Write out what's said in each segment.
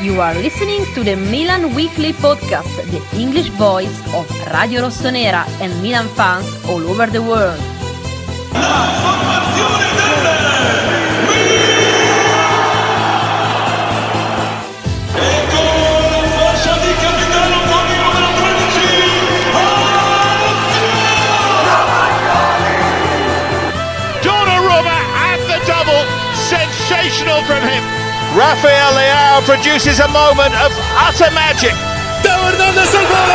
You are listening to the Milan Weekly Podcast, the English voice of Radio Rossonera and Milan fans all over the world. Fondazione Sensational from him. Rafael Leao produces a moment of utter magic. Teo Hernandez al gol!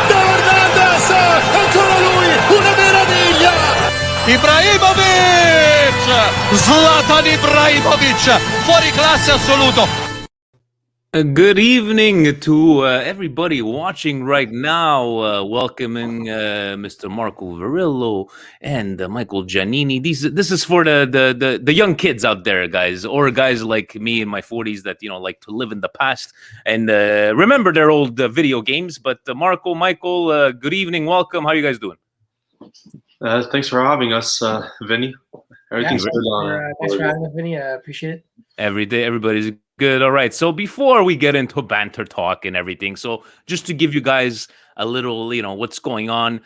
Teo Hernandez! Ancora lui! Una meraviglia! Ibrahimovic! Zlatan Ibrahimovic! Fuori classe assoluto! Good evening to everybody watching right now. Welcoming Mr. Marco Varillo and Michael Giannini. This is for the young kids out there, guys, or guys like me in my 40s that like to live in the past and remember their old video games. But Marco, Michael, good evening, welcome. How are you guys doing? Thanks for having us, Vinny. Everything's good on. Thanks for having us, Vinny. I appreciate it. Every day, everybody's good. All right. So before we get into banter talk and everything, so just to give you guys a little, what's going on,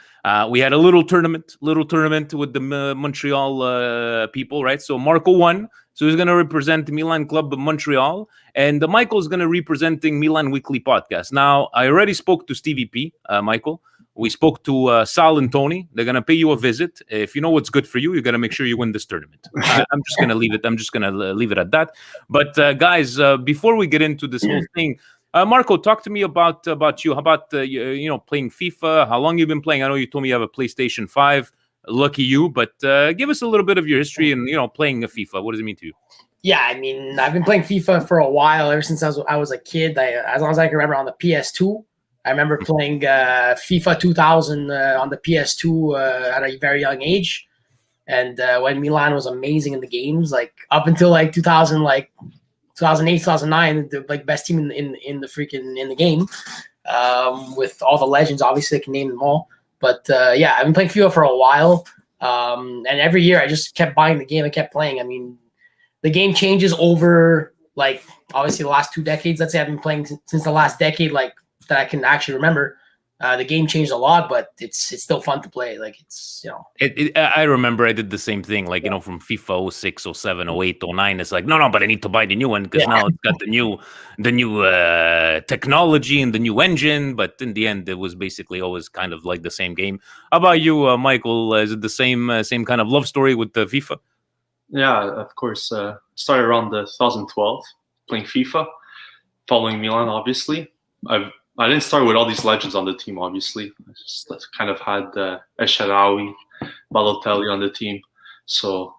we had a little tournament with the Montreal people, right? So Marco won. So he's going to represent the Milan Club of Montreal. And Michael's going to representing Milan Weekly Podcast. Now, I already spoke to Stevie P, Michael. We spoke to Sal and Tony. They're going to pay you a visit. If you know what's good for you, you're going to make sure you win this tournament. I'm just going to leave it. I'm just going to leave it at that. But guys, before we get into this whole thing, Marco, talk to me about you. How about playing FIFA? How long you've been playing? I know you told me you have a PlayStation 5. Lucky you. But give us a little bit of your history and playing FIFA. What does it mean to you? Yeah, I mean, I've been playing FIFA for a while. Ever since I was a kid. As long as I can remember, on the PS2. I remember playing FIFA 2000 on the PS2 at a very young age, and when Milan was amazing in the games, like up until like 2008, 2009, the best team in the game, with all the legends. Obviously, I can name them all. But yeah, I've been playing FIFA for a while, and every year I just kept buying the game and kept playing. I mean, the game changes over obviously the last 2 decades. Let's say I've been playing since the last decade, that I can actually remember. The game changed a lot, but it's still fun to play. I remember I did the same thing, from FIFA 06, 07, 08, 09. It's like, no, but I need to buy the new one because now it's got the new technology and the new engine. But in the end, it was basically always kind of like the same game. How about you, Michael? Is it the same kind of love story with the FIFA? Yeah, of course. Started around 2012 playing FIFA, following Milan, obviously. I didn't start with all these legends on the team, obviously. I just kind of had Esharawi, Balotelli on the team. So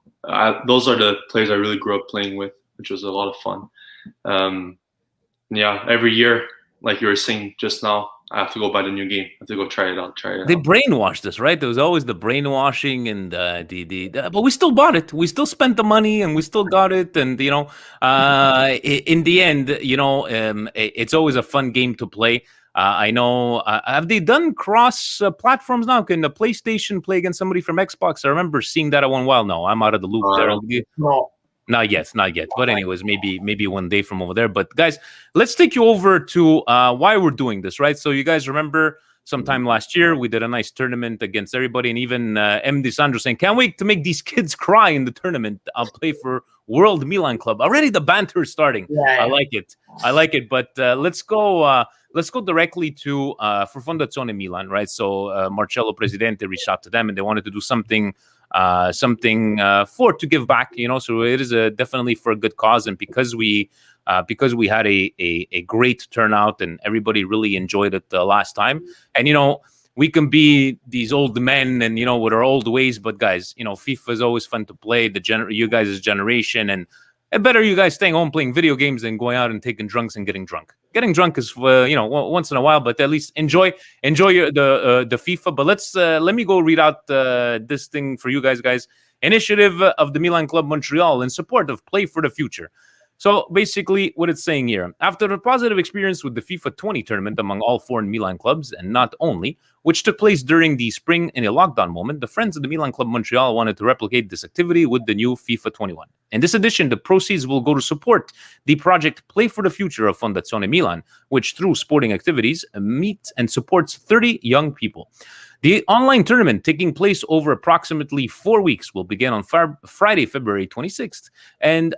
those are the players I really grew up playing with, which was a lot of fun. Yeah, every year, like you were saying just now, I have to go buy the new game. I have to go try it out. They brainwashed us, right? There was always the brainwashing, and but we still bought it. We still spent the money, and we still got it. And in the end, it's always a fun game to play. I know. Have they done cross platforms now? Can the PlayStation play against somebody from Xbox? I remember seeing that at one while. No, I'm out of the loop there. No. Not yet. But anyways, maybe one day from over there. But guys, let's take you over to why we're doing this, right? So you guys remember sometime last year, we did a nice tournament against everybody. And even M. DeSandro saying, can't wait to make these kids cry in the tournament. I'll play for World Milan Club. Already the banter is starting. Yeah. I like it. But let's go directly to for Fondazione Milan, right? So Marcello Presidente reached out to them and they wanted to do something to give back, so it is definitely for a good cause. And because we had a great turnout and everybody really enjoyed it the last time. And, we can be these old men and, with our old ways, but guys, FIFA is always fun to play, you guys' generation, and better you guys staying home playing video games than going out and taking drunks and getting drunk. Getting drunk is, once in a while, but at least enjoy the FIFA. But let me go read out this thing for you guys. Initiative of the Milan Club Montreal in support of Play for the Future. So basically, what it's saying here, after a positive experience with the FIFA 20 tournament among all foreign Milan clubs, and not only, which took place during the spring in a lockdown moment, the friends of the Milan Club Montreal wanted to replicate this activity with the new FIFA 21. In this edition, the proceeds will go to support the project Play for the Future of Fondazione Milan, which through sporting activities meets and supports 30 young people. The online tournament, taking place over approximately 4 weeks, will begin on Friday, February 26th, and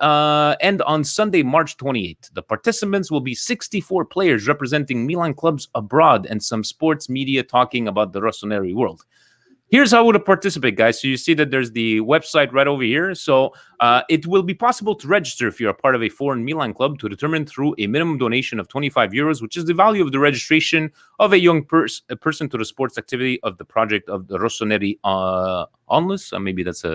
end on Sunday, March 28th. The participants will be 64 players representing Milan clubs abroad and some sports media talking about the Rossoneri world. Here's how to participate, guys. So you see that there's the website right over here. So it will be possible to register if you're a part of a foreign Milan club to determine through a minimum donation of 25 euros, which is the value of the registration of a young person to the sports activity of the project of the Rossoneri Onlus. Maybe that's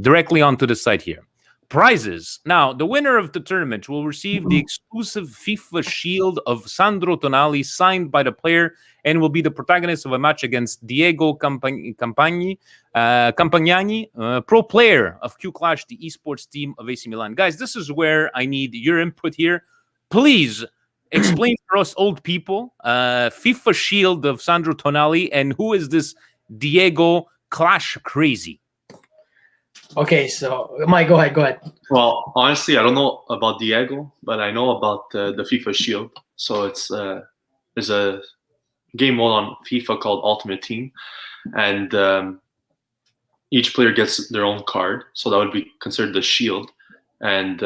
directly onto the site here. Prizes. Now, the winner of the tournament will receive the exclusive FIFA shield of Sandro Tonali signed by the player and will be the protagonist of a match against Diego Campagnani, pro player of Q-Clash, the esports team of AC Milan. Guys, this is where I need your input here. Please explain for us old people, FIFA shield of Sandro Tonali, and who is this Diego Clash Crazy? Okay, so Mike, go ahead. Well, honestly, I don't know about Diego, but I know about the FIFA Shield. So it's there's a game mode on FIFA called Ultimate Team, and each player gets their own card. So that would be considered the Shield. And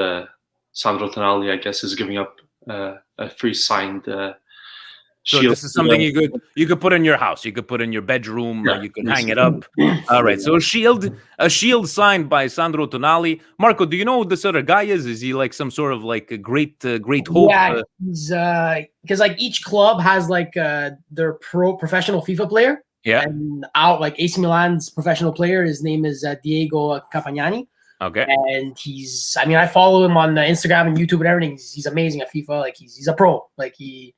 Sandro Tonali, I guess, is giving up a free signed So shield. this is something you could put in your house, you could put in your bedroom, Yeah. you could hang it up. All right. So a shield signed by Sandro Tonali. Marco, do you know who this other guy is? Is he like some sort of like a great hope? Yeah, he's because like each club has like their professional FIFA player. Yeah. And out like AC Milan's professional player, his name is Diego Campagnani. Okay. And I follow him on Instagram and YouTube and everything. He's amazing at FIFA. Like he's a pro. Like he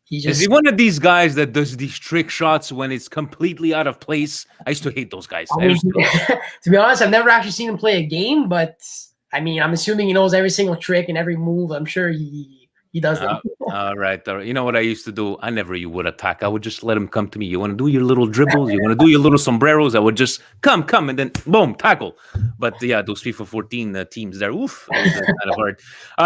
just, is he one of these guys that does these trick shots when it's completely out of place? I used to hate those guys. to be honest, I've never actually seen him play a game, but I mean, I'm assuming he knows every single trick and every move. I'm sure he does that. All right. You know what I used to do? I never would attack. I would just let him come to me. You want to do your little dribbles? You want to do your little sombreros? I would just come, and then boom, tackle. But yeah, those FIFA 14 teams there, oof, it was kind of hard.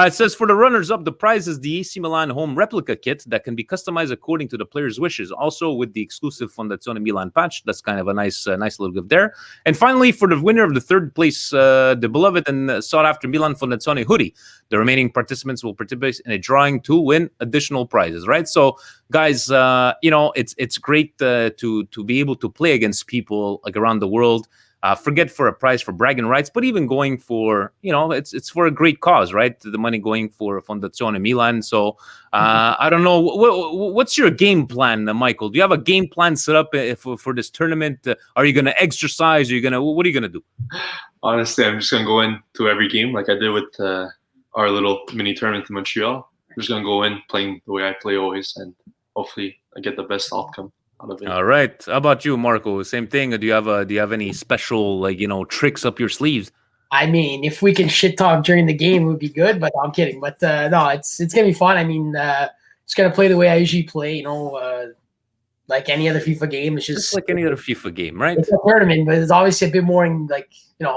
It says for the runners-up, the prize is the AC Milan home replica kit that can be customized according to the player's wishes. Also with the exclusive Fondazione Milan patch. That's kind of a nice little gift there. And finally, for the winner of the third place, the beloved and sought-after Milan Fondazione hoodie, the remaining participants will participate in a drawing to win additional prizes, right? So, guys, it's great to be able to play against people like around the world. Forget for a prize for bragging rights, but even going for, it's for a great cause, right? The money going for Fondazione Milan. So, I don't know, what's your game plan, Michael? Do you have a game plan set up for this tournament? Are you going to exercise? What are you going to do? Honestly, I'm just going to go into every game like I did with our little mini tournament in Montreal. I'm just going to go in playing the way I play always, and hopefully I get the best outcome out of it. All right. How about you, Marco? Same thing? Or do you have any special tricks up your sleeves? I mean, if we can shit talk during the game, it would be good. But I'm kidding. But no, it's gonna be fun. I mean, just gonna play the way I usually play. Like any other FIFA game. It's just like any other FIFA game, right? It's a tournament, but it's obviously a bit more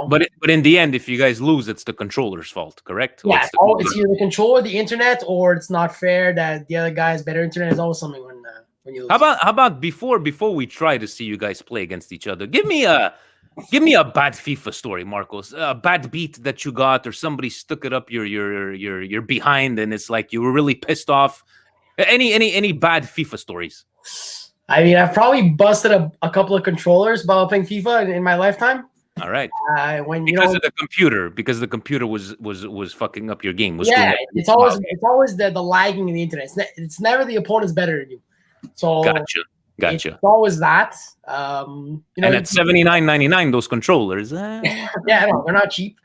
But in the end, if you guys lose, it's the controller's fault, correct? Yeah, it's either the controller, the internet, or it's not fair that the other guy has better internet. Is always something when you lose. How about before we try to see you guys play against each other? Give me a bad FIFA story, Marcos. A bad beat that you got, or somebody stuck it up your behind, and it's like you were really pissed off. Any bad FIFA stories? I mean, I've probably busted a couple of controllers while playing FIFA in my lifetime. All right. Because of the computer was fucking up your game. It's always the lagging in the internet. It's never the opponent's better than you. So gotcha. It's always that. And at $79.99, those controllers. Yeah, no, they're not cheap.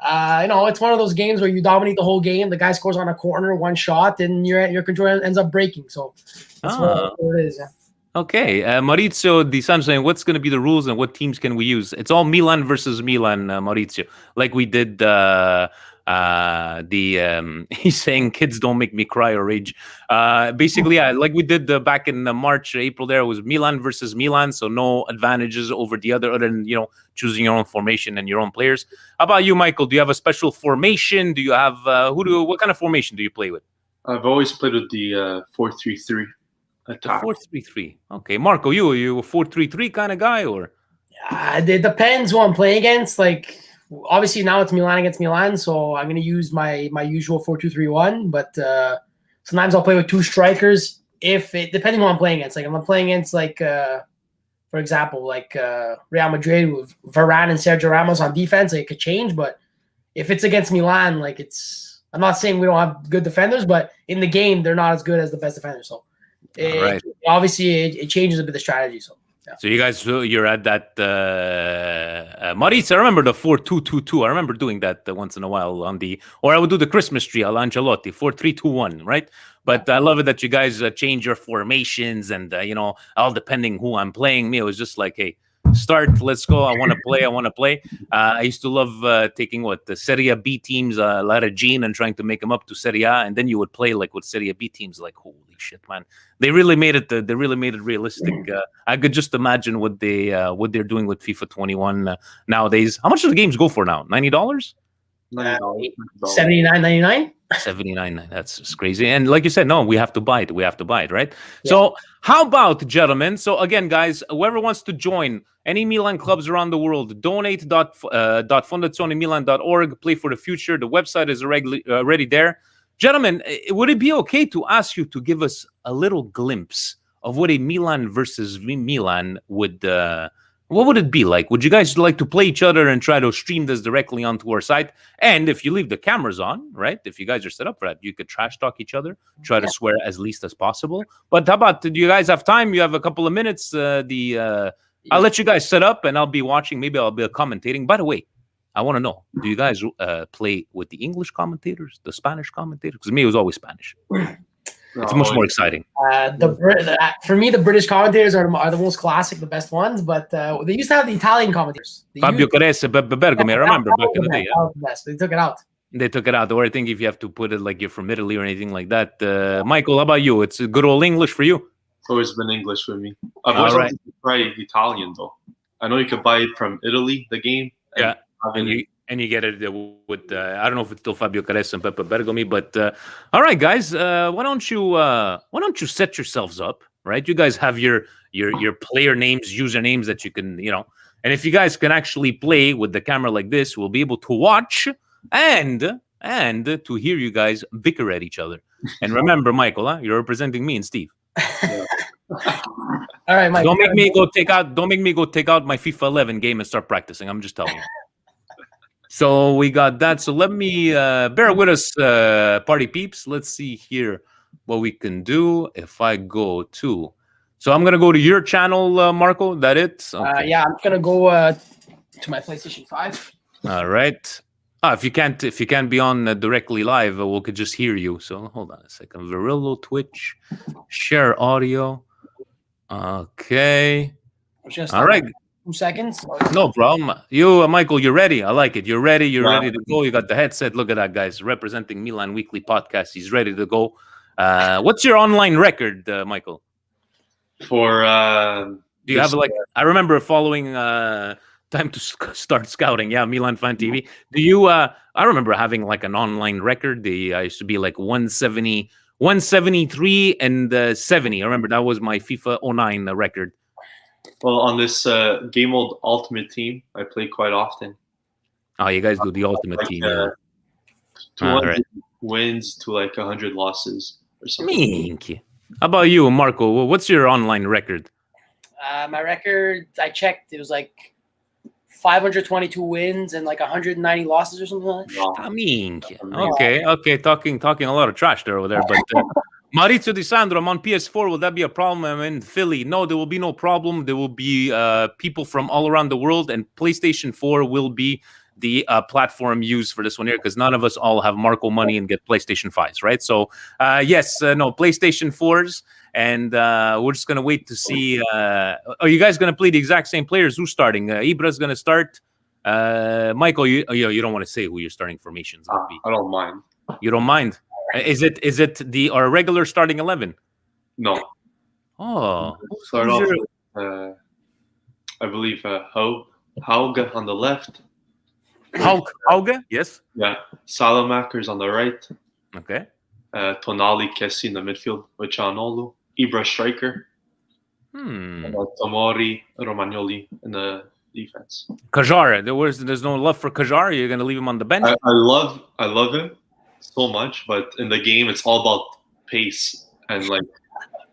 It's one of those games where you dominate the whole game. The guy scores on a corner, one shot, and your controller ends up breaking. So that's what it is. Yeah. Okay, Maurizio Di San saying, what's going to be the rules and what teams can we use? It's all Milan versus Milan, Maurizio, like we did He's saying kids don't make me cry or rage. Basically, yeah, like we did back in March, April. There was Milan versus Milan, so no advantages over the other than choosing your own formation and your own players. How about you, Michael? Do you have a special formation? Do you have what kind of formation do you play with? I've always played with the 4-3-3 attack. 4-3-3. Okay, Marco, you a 4-3-3 kind of guy, or? It depends who I'm playing against. Like, obviously now it's Milan against Milan, so I'm going to use my usual 4-2-3-1. But sometimes I'll play with two strikers depending who I'm playing against. Like, if I'm playing against, like, for example, like Real Madrid with Varane and Sergio Ramos on defense, like, it could change. But if it's against Milan, like, I'm not saying we don't have good defenders, but in the game they're not as good as the best defenders. So obviously it changes a bit the strategy. So. Yeah. So you guys, you're at that Maurice, I remember the 4-2-2-2. I remember doing that once in a while or I would do the Christmas tree, Al Ancelotti, 4-3-2-1, right? But I love it that you guys change your formations and, all depending who I'm playing. Me, it was just like, hey, start, let's go. I want to play. I used to love taking the Serie B teams, a lot of Gene, and trying to make them up to Serie A, and then you would play like with Serie B teams. Like, holy shit, man! They really made it. They really made it realistic. I could just imagine what they're doing with FIFA 21 nowadays. How much do the games go for now? $90? $79.99. $79. That's just crazy. And like you said, no, we have to buy it. We have to buy it, right? Yeah. So how about, gentlemen? So again, guys, whoever wants to join any Milan clubs around the world, donate.fondazionemilan.org. Play for the future. The website is already there. Gentlemen, would it be okay to ask you to give us a little glimpse of what a Milan versus Milan would what would it be like? Would you guys like to play each other and try to stream this directly onto our site? And if you leave the cameras on, right? If you guys are set up for that, you could trash talk each other, try to swear as least as possible. But how about, do you guys have time? You have a couple of minutes. I'll let you guys set up and I'll be watching. Maybe I'll be commentating. By the way, I want to know, do you guys play with the English commentators, the Spanish commentators? Because me, it was always Spanish. It's much more exciting. For me, the British commentators are the most classic, the best ones. But they used to have the Italian commentators. Fabio Caresse, Bergomi. I remember back in the day. That was the best. They took it out. They took it out. Or I think if you have to put it like you're from Italy or anything like that. Michael, how about you? It's a good old English for you? It's always been English with me. I've always wanted to try Italian, though. I know you could buy it from Italy, the game. And you get it with I don't know if it's still Fabio Caresse and Pepe Bergomi, but all right, guys, why don't you set yourselves up, right? You guys have your player names, usernames that you can, and if you guys can actually play with the camera like this, we'll be able to watch and to hear you guys bicker at each other. And remember, Michael, you're representing me and Steve. All right, Mike. Don't make me go take out my FIFA 11 game and start practicing. I'm just telling you. So we got that. So let me bear with us, party peeps. Let's see here what we can do. If I go to, so I'm gonna go to your channel, Marco. That it? Okay. Yeah, I'm gonna go to my PlayStation 5. All right. If you can't be on directly live, we could just hear you. So hold on a second. Virillo, Twitch, share audio. Okay. All right. 2 seconds. No problem. You, Michael, you're ready. I like it. You're ready. You're ready to go. You got the headset. Look at that, guys. Representing Milan Weekly Podcast. He's ready to go. What's your online record, Michael? For do you have I remember following Time to Start Scouting. Yeah, Milan Fan TV. Do you? I remember having like an online record. I used to be like 170, 173, and 70. I remember that was my FIFA 09 record. Well, on this game mode Ultimate Team, I play quite often. Oh, you guys do the Ultimate Team. 200 wins to like 100 losses or something. How about you, Marco? What's your online record? My record, I checked, it was like 522 wins and like 190 losses or something like that. Okay. Talking a lot of trash there over there, but Maurizio Di Sandro, I'm on PS4. Will that be a problem? I'm in Philly. No, there will be no problem. There will be people from all around the world, and PlayStation 4 will be the platform used for this one here, because none of us all have Marco money and get PlayStation 5s, right? So, PlayStation 4s, and we're just going to wait to see. Are you guys going to play the exact same players? Who's starting? Ibra's going to start. Michael, you don't want to say who your starting formation is going to be. I don't mind. You don't mind? Is it our regular starting 11? No. Oh, Start off with, I believe, Hauge on the left. Hauge? Yes. Yeah. Salamakers on the right. Okay. Tonali, Kessie in the midfield with Cianolu. Ibra striker. Tomori, Romagnoli in the defense. Kajar, there's no love for Kajar. You're gonna leave him on the bench. I love him so much, but in the game it's all about pace and like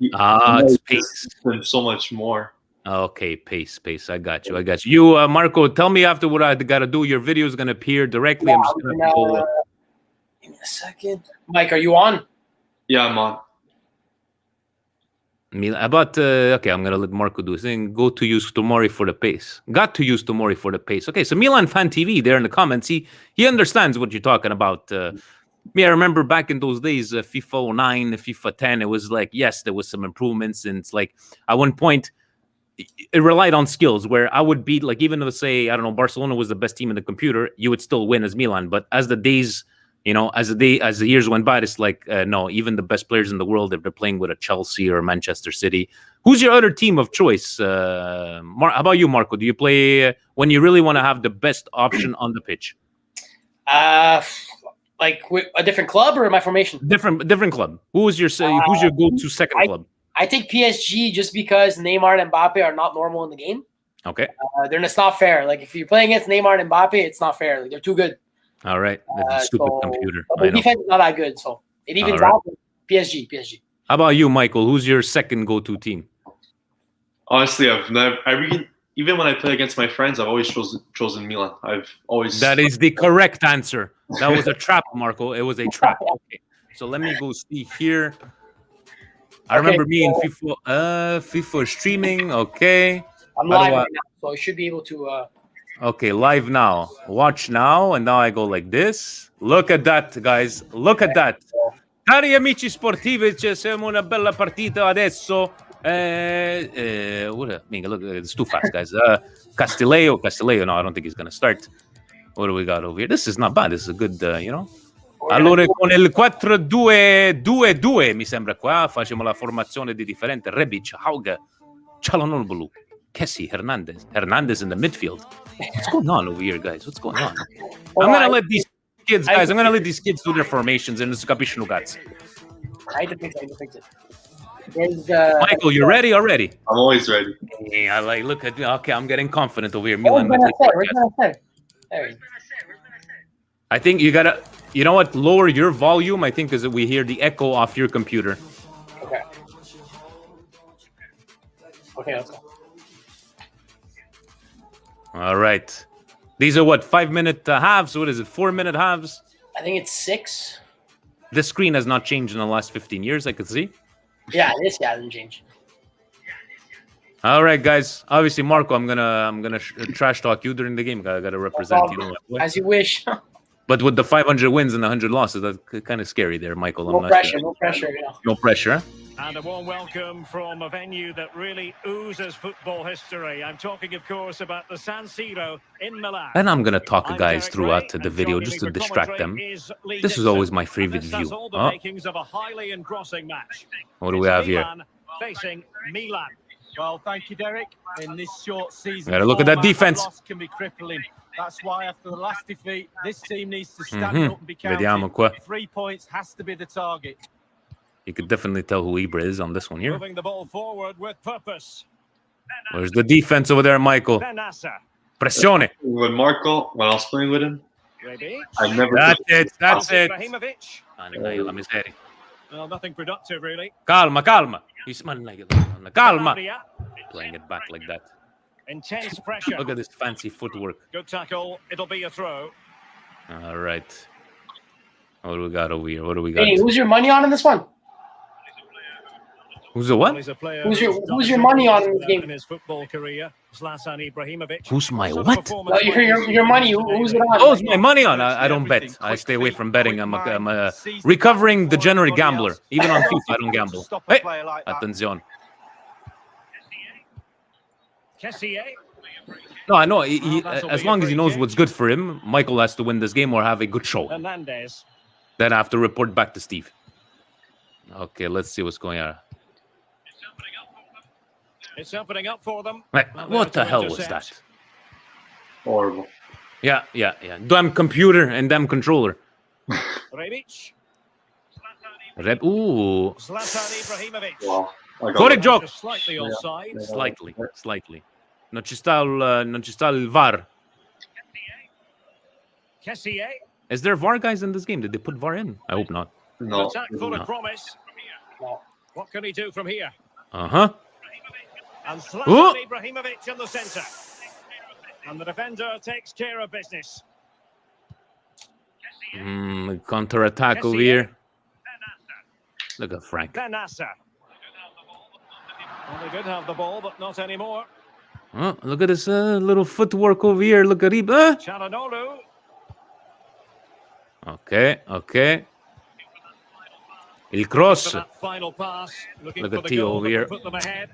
it's pace and so much more. Okay, pace. I got you. You, Marco, tell me after what I got to do. Your video is gonna appear directly. I'm just gonna go. Give me a second, Mike. Are you on? Yeah, I'm on. Okay, I'm gonna let Marco do his thing. Go to use Tomori for the pace. Got to use Tomori for the pace. Okay, so Milan Fan TV there in the comments. He understands what you're talking about. I remember back in those days, FIFA 09, FIFA 10. It was like, yes, there was some improvements, and it's like at one point it relied on skills. Where I would beat, like, even if, say, I don't know, Barcelona was the best team in the computer, you would still win as Milan. But as the days, as the years went by, it's like, no, even the best players in the world, if they're playing with a Chelsea or Manchester City. Who's your other team of choice? How about you, Marco? Do you play when you really want to have the best option on the pitch? Like a different club or my formation? Different club. Who's your go-to second club? I think PSG just because Neymar and Mbappe are not normal in the game. Okay. It's not fair. Like if you're playing against Neymar and Mbappe, it's not fair. Like they're too good. All right. Stupid computer. But the defense is not that good, so it evens out. PSG. How about you, Michael? Who's your second go-to team? Honestly, even when I play against my friends, I've always chosen Milan. That is the correct answer. That was a trap, Marco. It was a trap. Okay. So let me go see here. I remember me in FIFA streaming. Okay. I'm live right now, so I should be able to. Okay, live now. Watch now, and now I go like this. Look at that, guys. Look at that. Cari amici sportivi, siamo una bella partita adesso. Look, it's too fast, guys. Castileo. No, I don't think he's gonna start. What do we got over here? This is not bad. This is a good, Allora, con il 4-2-2-2 mi sembra qua. Facciamo la formazione di differente. Rebic, Hauge, Çalhanoğlu, Kessie, Hernandez in the midfield. What's going on over here, guys? What's going on? I'm gonna let these kids do their formations and this capiscono cazzo. I had to fix it. Michael, you ready already? I'm always ready. Yeah, look at me. Okay, I'm getting confident over here. Milan. I think you gotta, you know what? Lower your volume. I think because we hear the echo off your computer. Okay, let's go. All right. These are what, 5-minute halves? What is it? 4-minute halves? I think it's 6. The screen has not changed in the last 15 years. I could see. Yeah, this hasn't changed. All right, guys. Obviously, Marco, I'm gonna trash talk you during the game. I gotta represent you. As you wish. But with the 500 wins and the 100 losses, that's kind of scary there, Michael. No pressure. Yeah. No pressure. And a warm welcome from a venue that really oozes football history. I'm talking, of course, about the San Siro in Milan. And I'm going to talk to guys throughout the video just to distract them. This is always my favorite view. What do we have here? Facing Milan. Well, thank you, Derek. In this short season, gotta look at that defense. Can be crippling. That's why after the last defeat, this team needs to stand up and be counted. 3 points has to be the target. You could definitely tell who Ibra is on this one here. Moving the ball forward with purpose. Where's the defense over there, Michael? Pressione. When I was playing with him, I never. That's it. Well, nothing productive, really. Calma. He's calma. Playing it back like that. Intense pressure. Look at this fancy footwork. Good tackle. It'll be a throw. All right. What do we got over here? Hey, who's your money on in this one? Who's the what? Who's your money on in this game? In his football career, Zlatan Ibrahimovic. Who's my what? No, your money. Who's it on? Oh, it's my money on. I don't bet. I stay away from betting. I'm a recovering degenerate gambler. Even on FIFA, I don't gamble. Hey, attenzione. Kessie. No, I know. that'll As be a long as he free knows kick. what's good for him, Michael has to win this game or have a good show. Hernandez. Then I have to report back to Steve. Okay, let's see what's going on. It's opening up for them. Right, Well, what there the to hell was intercept. that? Horrible. Yeah. Damn computer and damn controller. Rebic. Ooh. Zlatan Ibrahimovic. Wow. I got Fuori it. gioco. Just slightly offside. Slightly. Non ci sta il VAR. Kessié. Is there VAR guys in this game? Did they put VAR in? I hope not. An No. attack full of promise. What can he do from here? Uh-huh. And Zlatan Oh. Ibrahimovic in the centre. And the defender takes care of business. Counter-attack over here. Look at Frank. Ben Nasser. Well, they did have the ball, but not anymore. Oh, look at this little footwork over here. Look at Iba. Çalhanoğlu. Okay. Il cross. For that final pass. Looking Look for at the Theo goal over that here. will put them ahead.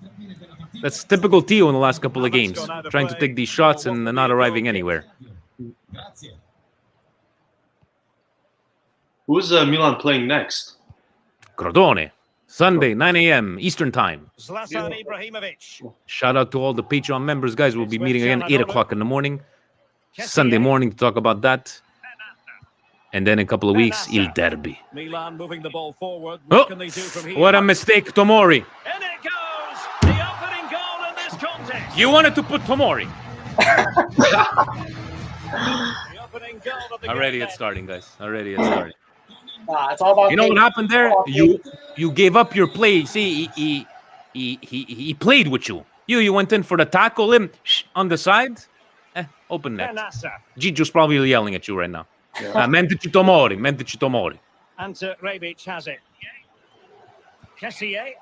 That's typical Theo in the last couple of That's games. gone out of Trying to play. take these shots Well, and what not will be a arriving goal kick? anywhere. Who's Milan playing next? Crotone. Sunday, 9 a.m. Eastern Time. Zlatan Ibrahimovic. Shout out to all the Patreon members, guys. We'll be It's with meeting again 8 Çalhanoğlu. o'clock in the morning. Kessié. Sunday morning to talk about that. And then in a couple of Ben weeks, Nasser. Il Derby. Milan moving the ball forward. Oh, What can they do from here? what a mistake, Tomori. In it goes! The opening goal in this contest. You wanted to put Tomori. The opening goal of the Already game it's then. starting, guys. Already it's starting. It's all about You know what pace. happened there? All about You gave up your play. See, he played with you. You went in for the tackle him on the side. Open Ben net. Nasser. Gigi's probably yelling at you right now. Yeah. Mentici Tomori. And Rebic has it. Kessié.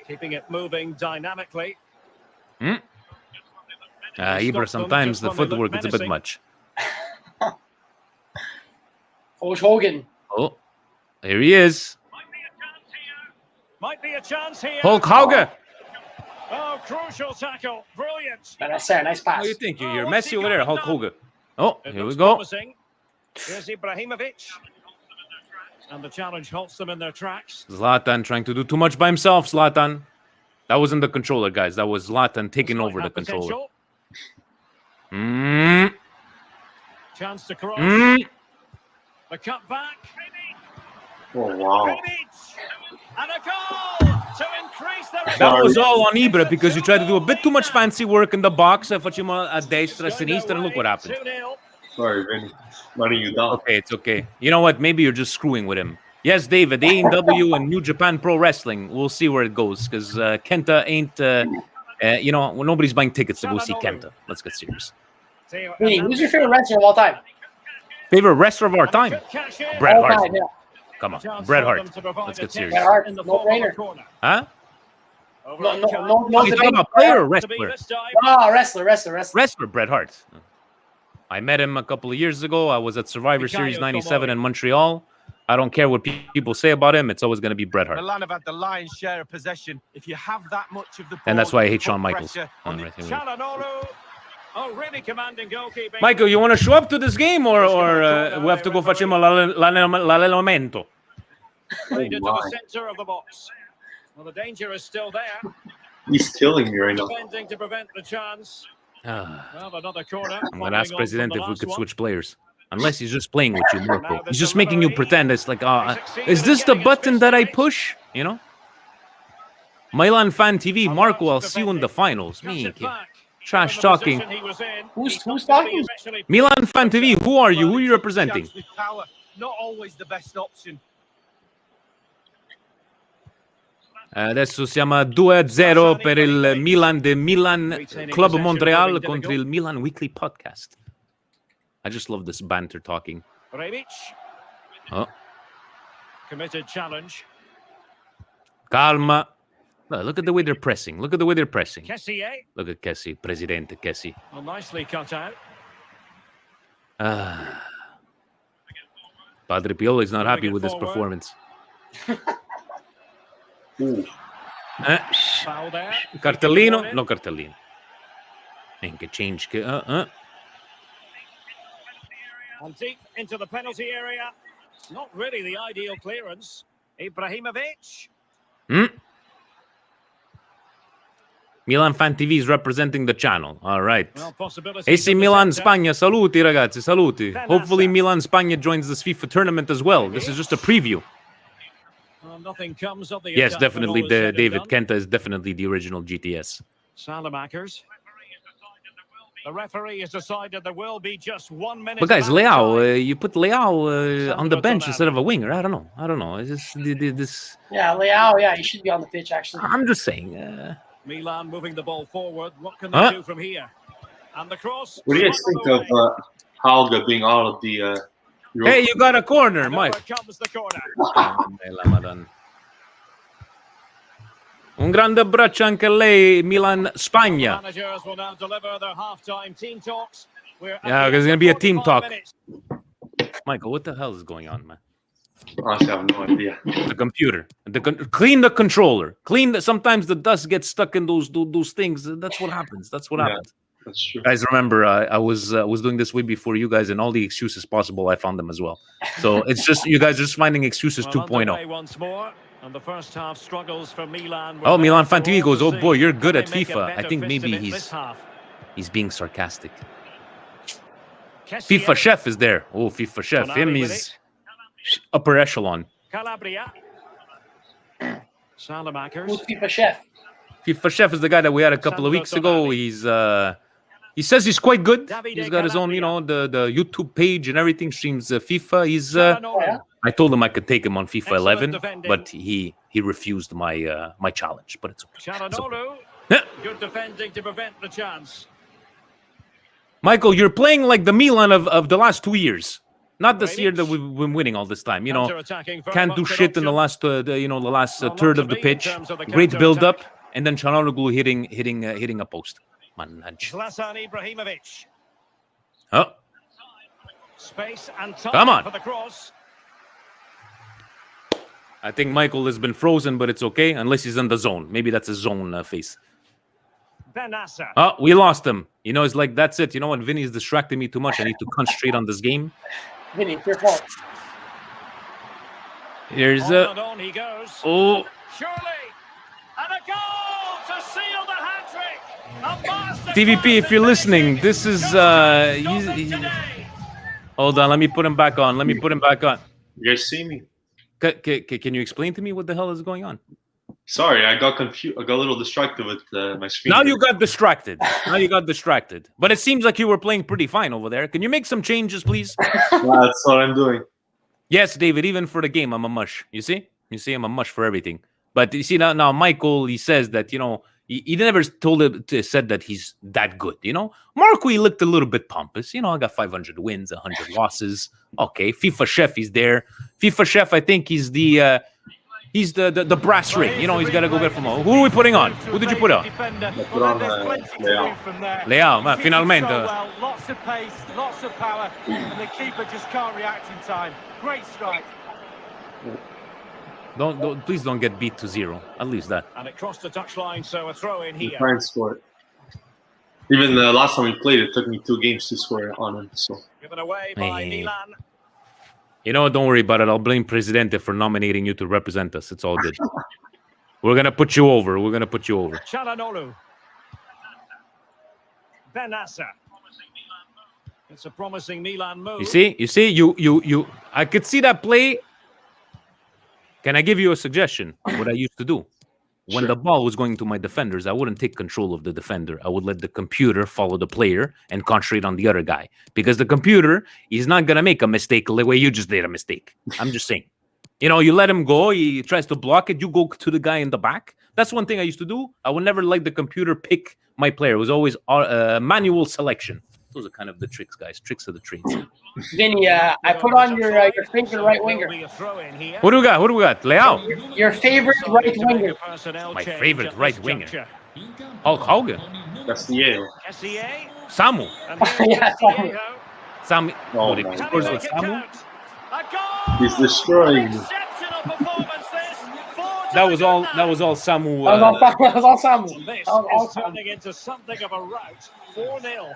Keeping it moving dynamically. Ibra, sometimes the footwork is a bit much. Coach Hogan. Oh, here he is. Might be a chance here. Hulk Hogan. Oh, crucial tackle. Brilliant. Nice pass. What do you think? You're what's Messi he over there, got Hulk now? Hogan. Oh, It here we looks go. promising. Here's Ibrahimovic. And the challenge halts them in their tracks. Zlatan trying to do too much by himself, Zlatan. That wasn't the controller, guys. That was Zlatan taking Might over the have controller. potential. Chance to cross. The cut back. Oh, wow. Rebic. And a goal to increase their That was all on Ibra because you tried to do a bit too much fancy work in the box. Facciamo a destra, a sinistra, and look what happened. 2-0. Sorry, Vinny. Letting you down. Okay, it's okay. You know what? Maybe you're just screwing with him. Yes, David, AEW and New Japan Pro Wrestling. We'll see where it goes because Kenta ain't, nobody's buying tickets to go see Kenta. Let's get serious. Theo Hey, who's your Hernandez. favorite wrestler of all time? Favorite wrestler of our time? Could cash in. Bret All Hart. time, yeah. Come on, Chance Bret for Hart. them to provide Let's a get serious. Bret Hart, in the no form of a brainer. corner. Huh? Over No the cut. Oh, you talking debate. about player or To be wrestler? this time. Oh, wrestler. Wrestler, Bret Hart. I met him a couple of years ago. I was at Survivor Series 97 in Montreal. I don't care what people say about him. It's always going to be Bret Hart. Milan have had the lion's share of possession. If you have that much of the ball, And that's why I you hate put Shawn Michaels. pressure Oh, on the- right, here we go. Çalhanoğlu. Oh, really commanding goalkeeping. Michael, you want to show up to this game or we have to go facciamo l'allenamento? Played into Oh, the my. centre of the box. Well, the danger is still there. He's killing me right now. Defending to prevent the chance. I'm Well, another corner. going to ask President if we could switch players. Unless he's just playing with you, Marco. He's just making you pretend. It's like, is this the button that I push? You know? Milan Fan TV, Marco, I'll see you in the finals. Minchia. Trash talking. Who's talking? Milan Fan TV, who are you? Who are you representing? Chance with power, not always the best option. Adesso siamo a 2-0 per il Milan de Milan Club Montreal contro il Milan Weekly Podcast. I just love this banter talking. Rebic. Oh, Committed challenge. calma. Look at the way they're pressing. Look at the way they're pressing. Kessié. Look at Kessie, Presidente Kessie. Well, nicely cut out. Padre Pioli's not happy it with this forward. performance. Ooh. Foul there. Cartellino? No cartellino. And can change. And deep into the penalty area. Not really the ideal clearance. Ibrahimovic. Milan Fan TV is representing the channel. All right. Well, AC Milan Spagna, saluti ragazzi, saluti. Hopefully Milan Spagna joins this FIFA tournament as well. This is just a preview. Well, nothing comes of the yes, definitely. David Kenta is definitely the original GTS. Salamakers. The referee has decided there will be just 1 minute. But guys, Leao, you put Leao on the bench instead of a winger. I don't know. It's just this. Yeah, Leao. Yeah, he should be on the pitch. Actually, I'm just saying. Milan moving the ball forward. What can they do from here? And the cross. What do you guys think of Halga being out of the? Hey, you got a corner, Mike. Comes the corner. Un grande abbraccio anche a lei, Milan Spagna. Managers will now deliver their halftime team talks. Yeah, there's going to be a team talk. Michael, what the hell is going on, man? Honestly, I have no idea. The computer. Clean the controller. Sometimes the dust gets stuck in those things. That's what happens. That's true. Guys, remember, I was doing this way before you guys, and all the excuses possible, I found them as well. So it's just you guys are just finding excuses 2.0. Once more. And the first half struggles for Milan. Oh, Milan Fan TV goes, oh boy, you're good at FIFA. I think maybe he's being sarcastic. FIFA Chef is there. Oh, FIFA Chef. Him, he's upper echelon. Calabria. Salamakers. Who's FIFA Chef? FIFA Chef is the guy that we had a couple of weeks ago. He says he's quite good. He's got his own, the YouTube page and everything. Streams FIFA. He's. I told him I could take him on FIFA 11, but he refused my my challenge. But it's okay. Good defending to prevent the chance. Michael, you're playing like the Milan of the last 2 years, not this year that we've been winning all this time. Can't do shit in the last third of the pitch. Great build up, and then Çalhanoğlu hitting a post. Zlatan Ibrahimovic. Oh, space and time come on for the cross. I think Michael has been frozen, but it's okay, unless he's in the zone. Maybe that's a zone face. Benassa. Oh, we lost him. It's like, that's it. You know what? Vinny's distracting me too much. I need to concentrate on this game. Vinny, it's your fault. Here's on he goes. Oh. Surely. And a goal to seal the hat-trick. TVP, if you're listening, this is... Hold on, let me put him back on. You guys see me? Can you explain to me what the hell is going on? Sorry, I got confused. I got a little distracted with my screen. Now you got distracted. But it seems like you were playing pretty fine over there. Can you make some changes, please? That's what I'm doing. Yes, David, even for the game, I'm a mush. You see, I'm a mush for everything. But you see, now Michael, he says that, he never said that he's that good, Marco, he looked a little bit pompous. I got 500 wins, 100 losses. Okay, FIFA Chef, he's there. FIFA Chef, I think he's the brass ring. He's got to go get from home. Who are we putting on? Who did you put on? Leao, man, finalmente. Lots of pace, lots of power, and the keeper just can't react in time. Great strike. Please don't get beat to 0. At least that. And it crossed the touchline, so a throw in here. Try and score it. Even the last time we played, it took me 2 games to score on him. So given away by Milan. Don't worry about it. I'll blame Presidente for nominating you to represent us. It's all good. We're gonna put you over. Çalhanoğlu. Benassa. It's a promising Milan move. You see, you. I could see that play. Can I give you a suggestion? What I used to do when the ball was going to my defenders, I wouldn't take control of the defender. I would let the computer follow the player and concentrate on the other guy, because the computer is not gonna make a mistake the way you just did a mistake. I'm just saying. You let him go. He tries to block it. You go to the guy in the back. That's one thing I used to do. I would never let the computer pick my player. It was always manual selection. Those are kind of the tricks, guys. Tricks of the trades. Vinny, I put on your favorite right winger. What do we got? Leao. Your favorite right winger. My favorite right winger. Hulk Hogan. Castiel. Samu. Yeah, Samu. Oh, He scores with Samu. He's destroying. That was all Samu. That was all Samu. This is turning into something of a rout. 4-0.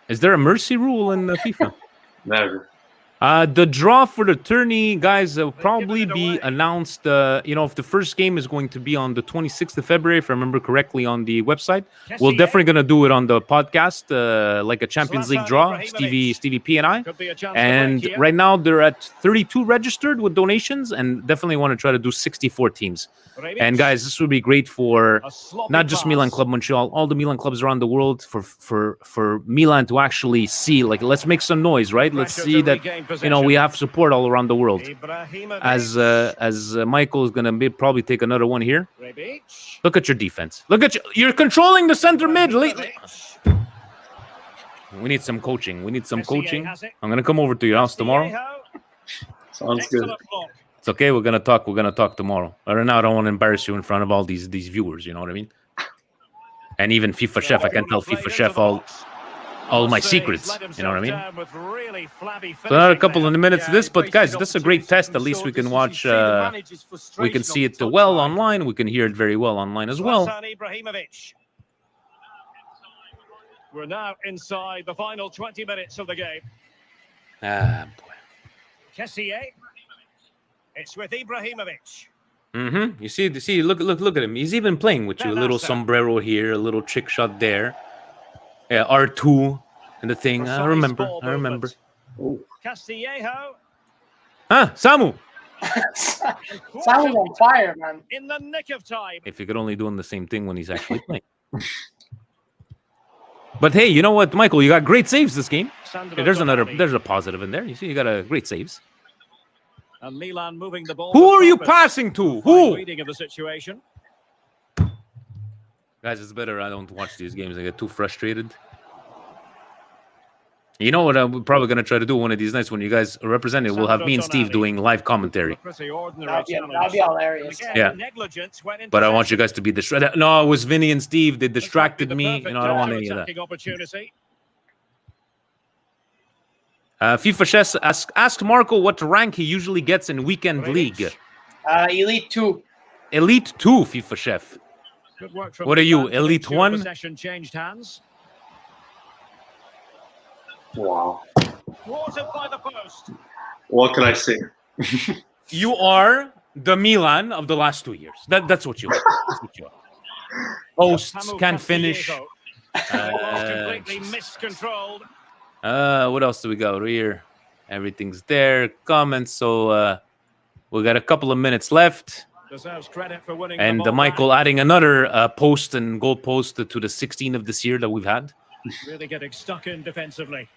Is there a mercy rule in FIFA? Never. The draw for the tourney, guys, will probably be announced. If the first game is going to be on the 26th of February, if I remember correctly, on the website, we're definitely going to do it on the podcast, like a Champions League draw, Stevie P and I. And right now, they're at 32 registered with donations, and definitely want to try to do 64 teams. And guys, this would be great for not just Milan Club Montreal, all the Milan clubs around the world, for Milan to actually see, like, let's make some noise, right? Let's see that, we have support all around the world. As Michael is going to probably take another one here. Look at your defense. Look at you. You're controlling the center mid. We need some coaching. I'm going to come over to your house tomorrow. Sounds good. It's okay. We're gonna talk tomorrow. Right now, I don't want to embarrass you in front of all these viewers. You know what I mean? And even FIFA Chef, I can tell FIFA Chef all my secrets. You know what I mean? So not a couple of minutes of this, but guys, this is a great test. At least we can watch. We can see it well online. We can hear it very well online as well. We're now inside the final 20 minutes of the game. Ah, boy. Kessié. It's with Ibrahimovic. You see, look at him. He's even playing with you. A little sombrero here, a little trick shot there. Yeah, R2 and the thing. I remember. Castillejo. Samu. Samu's on fire, man. In the nick of time. If he could only doing the same thing when he's actually playing. But hey, you know what, Michael? You got great saves this game. There's a positive in there. You see, you got a great saves. And Milan moving the ball. Who are you passing to? Who? Reading of the situation. Guys, it's better I don't watch these games. I get too frustrated. You know what I'm probably going to try to do one of these nights when you guys are represented? We'll have me and Steve doing live commentary. That'd be hilarious. Yeah. But I want you guys to be distracted. No, it was Vinny and Steve. They distracted me. I don't want any of that. FIFA Chess asked Marco what rank he usually gets in weekend league. Elite 2. Elite 2, FIFA Chef. What are you, Elite 1? Wow. What can I say? You are the Milan of the last 2 years. That's what you are. That's what you are. Hosts can't finish. Completely miscontrolled. What else do we got over here? Everything's there. Comments. So we got a couple of minutes left. Deserves credit for winning. And Michael adding another post and goal post to the 16 of this year that we've had. Really getting stuck in defensively.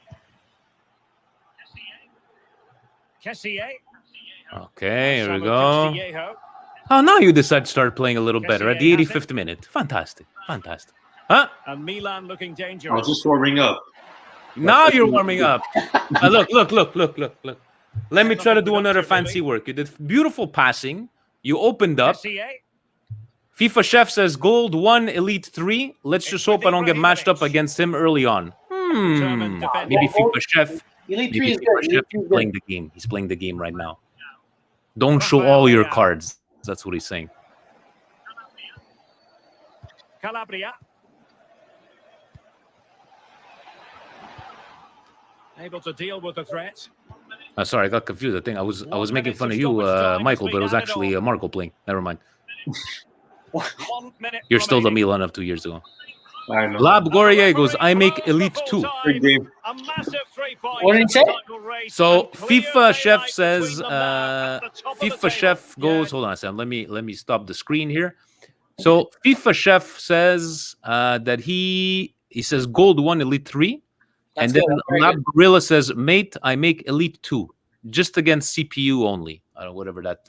Kessié. Okay, here we go. Oh, now you decide to start playing a little better at the 85th minute. Fantastic. Huh? And Milan looking dangerous. I was just warming up. Now you're warming up. Look. Let me try to do another fancy work. You did beautiful passing. You opened up. FIFA Chef says Gold 1, Elite 3. Let's just hope I don't get matched up against him early on. Maybe FIFA Chef. Elite 3 is good. He's playing the game. He's playing the game right now. Don't show all your cards. That's what he's saying. Calabria. Able to deal with the threat. Sorry, I got confused. I think I was making fun of you, Michael, but it was actually Marco playing. Never mind. You're still the Milan of 2 years ago. I know. Lab Goria goes, I make Elite 2. Good game. What did he say? So FIFA Chef says FIFA Chef goes, hold on a second. Let me stop the screen here. So FIFA Chef says that he says Gold 1, Elite 3. And then Lab Gorilla says, mate, I make Elite 2. Just against CPU only. Whatever that.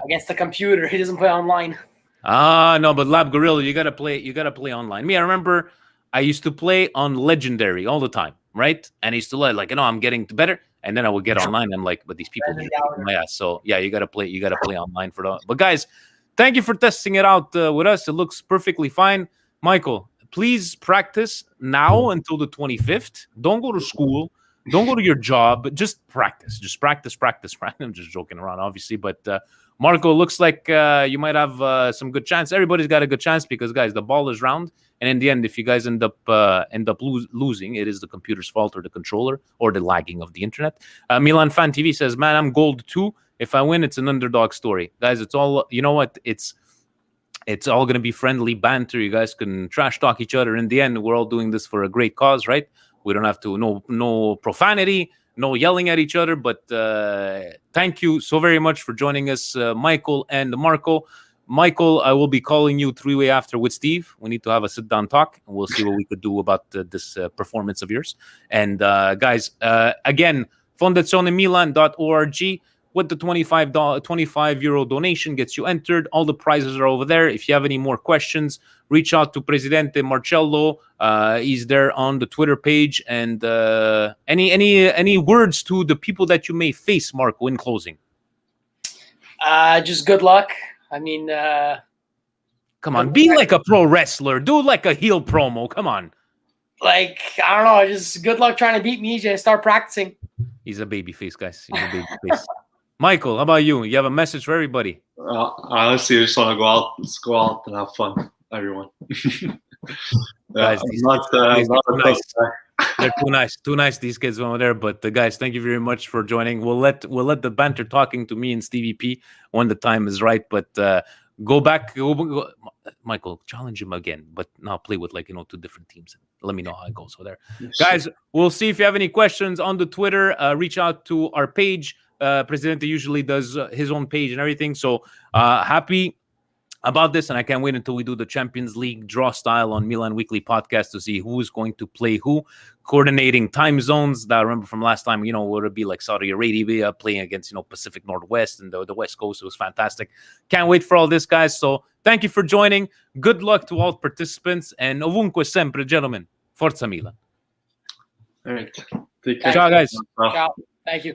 Against the computer. He doesn't play online. No, but Lab Gorilla, you gotta play online. Me, I remember I used to play on Legendary all the time, right? And I used to I'm getting better, and then I would get online. I'm like, but these people are my ass. So yeah, you gotta play online for that. But guys, thank you for testing it out with us. It looks perfectly fine. Michael, please practice now until the 25th. Don't go to school. Don't go to your job. Just practice. Just practice. I'm just joking around, obviously, but Marco, looks like you might have some good chance. Everybody's got a good chance because, guys, the ball is round. And in the end, if you guys end up losing, it is the computer's fault or the controller or the lagging of the internet. Milan Fan TV says, man, I'm gold too. If I win, it's an underdog story. Guys, it's all, you know what? It's all going to be friendly banter. You guys can trash talk each other. In the end, we're all doing this for a great cause, right? We don't have to, no profanity, no yelling at each other. But thank you so very much for joining us, Michael and Marco. Michael, I will be calling you three-way after with Steve. We need to have a sit-down talk, and we'll see what we could do about this performance of yours. And guys, again, FondazioneMilan.org with the 25 euro donation gets you entered. All the prizes are over there. If you have any more questions, reach out to Presidente Marcello. He's there on the Twitter page. And any words to the people that you may face, Marco, in closing? Just good luck. I mean, come on, be like a pro wrestler. Do like a heel promo. Come on. Like, I don't know. Just good luck trying to beat me. Just start practicing. He's a baby face, guys. He's a baby face. Michael, how about you? You have a message for everybody? Honestly, I just want to let's go out and have fun, everyone. Guys, they're too nice. These kids over there. But guys, thank you very much for joining. We'll let the banter talking to me and Stevie P when the time is right. But go back, Michael, challenge him again. But now play with 2 different teams. Let me know how it goes over there, guys. We'll see if you have any questions on the Twitter. Reach out to our page. Presidente usually does his own page and everything. So happy about this, and I can't wait until we do the Champions League draw style on Milan Weekly Podcast to see who is going to play who, coordinating time zones. That I remember from last time, would it be like Saudi Arabia playing against, Pacific Northwest and the West Coast. It was fantastic. Can't wait for all this, guys. So thank you for joining. Good luck to all participants, and ovunque sempre, gentlemen. Forza Milan. All right. Ciao, guys. Ciao. Thank you.